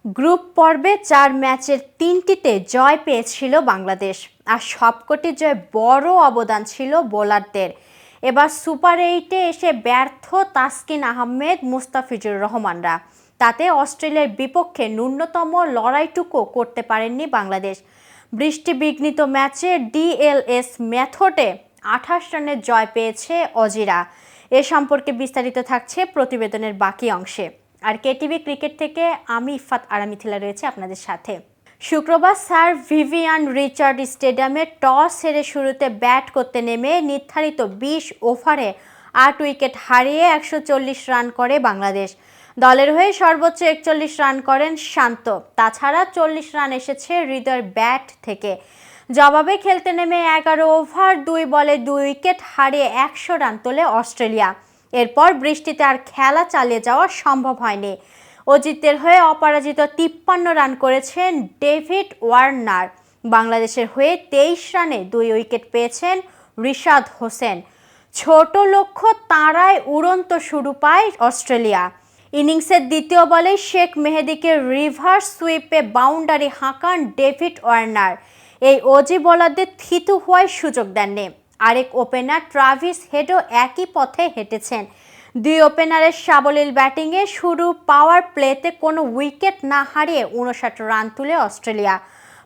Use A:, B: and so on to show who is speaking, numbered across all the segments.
A: Group পর্বে 4 ম্যাচের 3টিতে জয় পেয়েছিল বাংলাদেশ, আর সবকটি জয় বড় অবদান ছিল বোলারদের। এবার সুপার 8-এ এসে ব্যর্থ তাসকিন আহমেদ, মুস্তাফিজুর রহমানরা। তাতে অস্ট্রেলিয়ার বিপক্ষে ন্যূনতম লড়াইটুকু করতে পারেননি বাংলাদেশ। বৃষ্টি বিঘ্নিত ম্যাচে ডিএলএস মেথডে 28 রানের জয় পেয়েছে অজিরা। এ সম্পর্কে বিস্তারিত থাকছে প্রতিবেদনের বাকি অংশে। আর কেটিভি ক্রিকেট থেকে আমি ইফাত আরা মিথিলা রয়েছে আপনাদের সাথে। শুক্রবার স্যার ভিভিয়ান রিচার্ড স্টেডিয়ামে টস হেরে শুরুতে ব্যাট করতে নেমে নির্ধারিত 20 ওভারে 8 উইকেট হারিয়ে 140 রান করে বাংলাদেশ। দলের হয়ে সর্বোচ্চ 41 রান করেন শান্ত। তাছাড়া 40 রান এসেছে হৃদয়ের ব্যাট থেকে। জবাবে খেলতে নেমে 11 ওভার 2 বলে 2 উইকেট হারিয়ে 100 রান তোলে অস্ট্রেলিয়া। এরপর বৃষ্টিতে আর খেলা চালিয়ে যাওয়া সম্ভব হয়নি। অজিতের হয়ে অপরাজিত 53 রান করেছেন ডেভিড ওয়ার্নার। বাংলাদেশের হয়ে 23 রানে 2 উইকেট পেয়েছেন রিশাদ হোসেন। ছোট লক্ষ্য তাড়ায় উড়ন্ত শুরু পায় অস্ট্রেলিয়া। ইনিংসের দ্বিতীয় বলে শেখ মেহেদীকে রিভার্স সুইপে বাউন্ডারি হাঁকান ডেভিড ওয়ার্নার। এই অজি বোলারদের থিতু হওয়ার সুযোগ দেননি। আরেক ওপেনার ট্রাভিস হেডও একই পথে হেঁটেছেন। 2 ওপেনারের সাবলীল ব্যাটিংয়ে শুরু পাওয়ার প্লেতে কোনো উইকেট না হারিয়ে 59 রান তুলে অস্ট্রেলিয়া।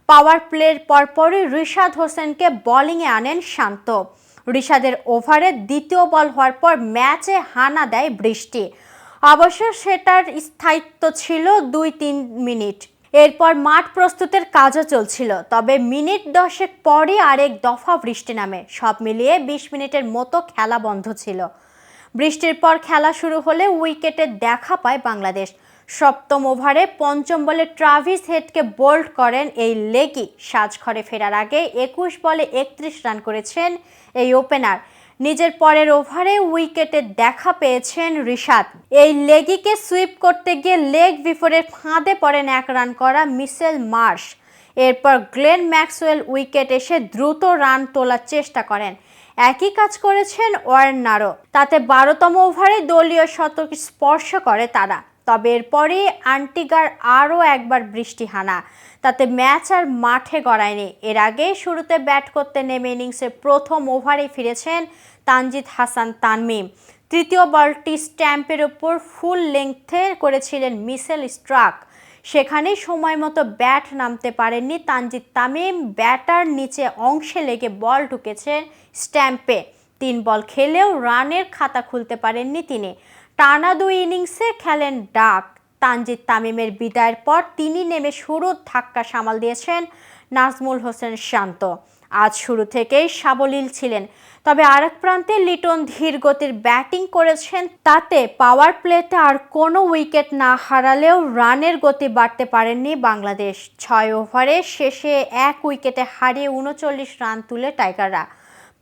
A: পাওয়ার প্লের পরপরই রিশাদ হোসেনকে বোলিংয়ে আনেন শান্ত। রিশাদের ওভারে দ্বিতীয় বল হওয়ার পর ম্যাচে হানা দেয় বৃষ্টি। অবশ্য সেটার স্থায়িত্ব ছিল 2-3 মিনিট। এরপর মাঠ প্রস্তুতের কাজও চলছিল, তবে মিনিট 10 পরই আরেক দফা বৃষ্টি নামে। সব মিলিয়ে 20 মিনিটের মতো খেলা বন্ধ ছিল। বৃষ্টির পর খেলা শুরু হলে উইকেটে দেখা পায় বাংলাদেশ। সপ্তম ওভারে 5ম বলে ট্রাভিস হেডকে বোল্ড করেন এই লেগি। সাজঘরে ফেরার আগে 21 বলে 31 রান করেছেন এই ওপেনার। নিজের পরের ওভারে উইকেটে দেখা পেয়েছেন রিশাদ। এই লেগিকে সুইপ করতে গিয়ে লেগ বিফোরের ফাঁদে পড়েন 1 রান করা মিচেল মার্শ। এরপর গ্লেন ম্যাক্সওয়েল উইকেট এসে দ্রুত রান তোলার চেষ্টা করেন। একই কাজ করেছেন ওয়ার্নারও। তাতে 12তম ওভারে দলীয় শতক স্পর্শ করে তারা। তবে এরপরই আন্টিগার আরও একবার বৃষ্টি হানা। তাতে ম্যাচ আর মাঠে গড়ায়নি। এর আগে শুরুতে ব্যাট করতে নেমে ইনিংসের প্রথম ওভারে ফিরেছেন তানজিদ হাসান তানমিম। তৃতীয় বলটি স্ট্যাম্পের ওপর ফুল লেংথে করেছিলেন মিচেল স্টার্ক। সেখানেই সময় মতো ব্যাট নামতে পারেননি তানজিদ তামিম। ব্যাটার নিচে অংশে লেগে বল ঢুকেছে স্ট্যাম্পে। 3 বল খেলেও রানের খাতা খুলতে পারেননি তিনি। টানা 2 ইনিংসে খেলেন ডাক। তানজিদ তামিমের বিদায়ের পর তিনি নেমে শুরুর ধাক্কা সামাল দিয়েছেন নাজমুল হোসেন শান্ত। আজ শুরু থেকেই সাবলীল ছিলেন, তবে আরেক প্রান্তে লিটন ধীরগতির ব্যাটিং করেছেন। তাতে পাওয়ার প্লেতে আর কোনো উইকেট না হারালেও রানের গতি বাড়তে পারেননি বাংলাদেশ। 6 ওভারে শেষে 1 উইকেটে হারিয়ে 39 রান তুলে টাইগাররা।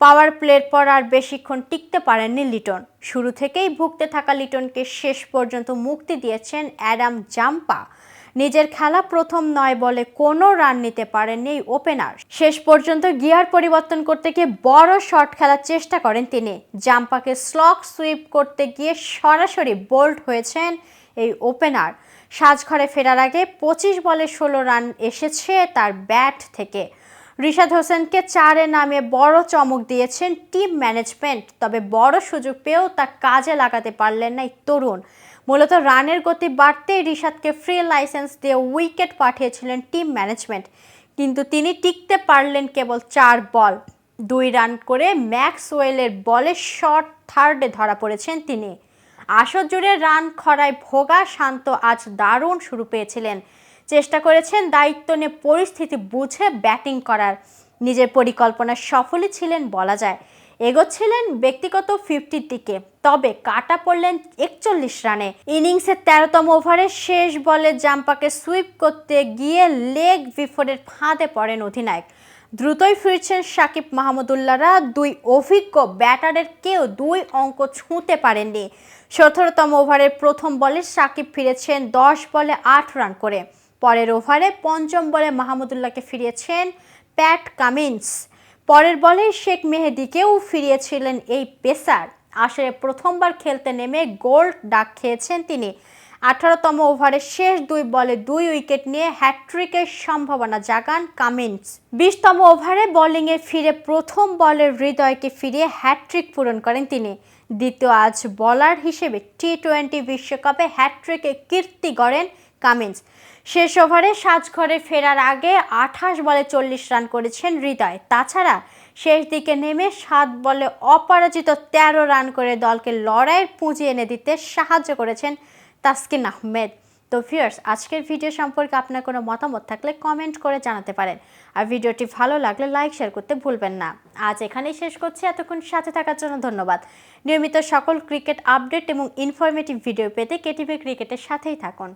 A: পাওয়ার প্লের পর আর বেশিক্ষণ টিকতে পারেননি লিটন। শুরু থেকেই ভুগতে থাকা লিটনকে শেষ পর্যন্ত মুক্তি দিয়েছেন অ্যাডাম জাম্পা। নিজের খেলা প্রথম 9 বলে কোনো রান নিতে পারেননি ওপেনার। শেষ পর্যন্ত গিয়ার পরিবর্তন করতে গিয়ে বড় শট খেলার চেষ্টা করেন তিনি। জাম্পাকে স্লগ সুইপ করতে গিয়ে সরাসরি বোল্ড হয়েছেন এই ওপেনার। সাজঘরে ফেরার আগে 25 বলে 16 রান এসেছে তার ব্যাট থেকে। রিশাদ হোসেনকে 4-এ নামিয়ে বড় চমক দিয়েছেন টিম ম্যানেজমেন্ট। তবে বড় সুযোগ পেয়েও তা কাজে লাগাতে পারলেন না এই তরুণ। মূলত রানের গতি বাড়তেই রিশাদকে ফ্রি লাইসেন্স দিয়ে উইকেট পাঠিয়েছিলেন টিম ম্যানেজমেন্ট, কিন্তু তিনি টিকতে পারলেন কেবল 4 বল 2 রান করে। ম্যাক্সওয়েলের বলে শর্ট থার্ডে ধরা পড়েছেন তিনি। আসর জুড়ে রান খরায় ভোগা শান্ত আজ দারুণ শুরু পেয়েছিলেন। চেষ্টা করেছেন দায়িত্ব নিয়ে পরিস্থিতি বুঝে ব্যাটিং করার। নিজের পরিকল্পনা সফলই ছিলেন বলা যায়। এগোচ্ছিলেন ব্যক্তিগত 50-র দিকে, তবে কাটা পড়লেন 41 রানে। ইনিংসের 13তম ওভারে শেষ বলে জাম্পাকে সুইপ করতে গিয়ে লেগ বিফোরের ফাঁদে পড়েন অধিনায়ক। দ্রুতই ফিরছেন সাকিব মাহমুদুল্লাহরা। 2 অভিজ্ঞ ব্যাটারের কেউ 2 অঙ্ক ছুঁতে পারেননি। 17তম ওভারের প্রথম বলে সাকিব ফিরেছেন 10 বলে 8 রান করে। পরের ওভারে 5ম বলে মাহমুদুল্লাহকে ফিরিয়েছেন প্যাট কামিন্স। পরের বলে শেখ মেহেদীকেও ফিরিয়েছিলেন এই পেসার। আসরে প্রথমবার খেলতে নেমে গোল্ড ডাক খেয়েছেন তিনি। 18তম ওভারে শেষ 2 বলে 2 উইকেট নিয়ে হ্যাটট্রিকের সম্ভাবনা জাগান কামিন্স। 20তম ওভারে বোলিংয়ে ফিরে প্রথম বলে হৃদয়কে ফিরিয়ে হ্যাটট্রিক পূরণ করেন তিনি। দ্বিতীয় আজ বোলার হিসেবে টি-20 বিশ্বকাপে হ্যাটট্রিকে কীর্তি গড়েন কামিন্স। শেষ ওভারে সাজঘরে ফেরার আগে 28 বলে 40 রান করেছেন হৃদয়। তাছাড়া শেষ দিকে নেমে 7 বলে অপরাজিত 13 রান করে দলকে লড়াইয়ের পুঁজি এনে দিতে সাহায্য করেছেন তাসকিন আহমেদ। তো ভিউয়ার্স, আজকের ভিডিও সম্পর্কে আপনার কোনো মতামত থাকলে কমেন্ট করে জানাতে পারেন। আর ভিডিওটি ভালো লাগলে লাইক শেয়ার করতে ভুলবেন না। আজ এখানেই শেষ করছি। এতক্ষণ সাথে থাকার জন্য ধন্যবাদ। নিয়মিত সকল ক্রিকেট আপডেট এবং ইনফরমেটিভ ভিডিও পেতে কেটিভি ক্রিকেটের সাথেই থাকুন।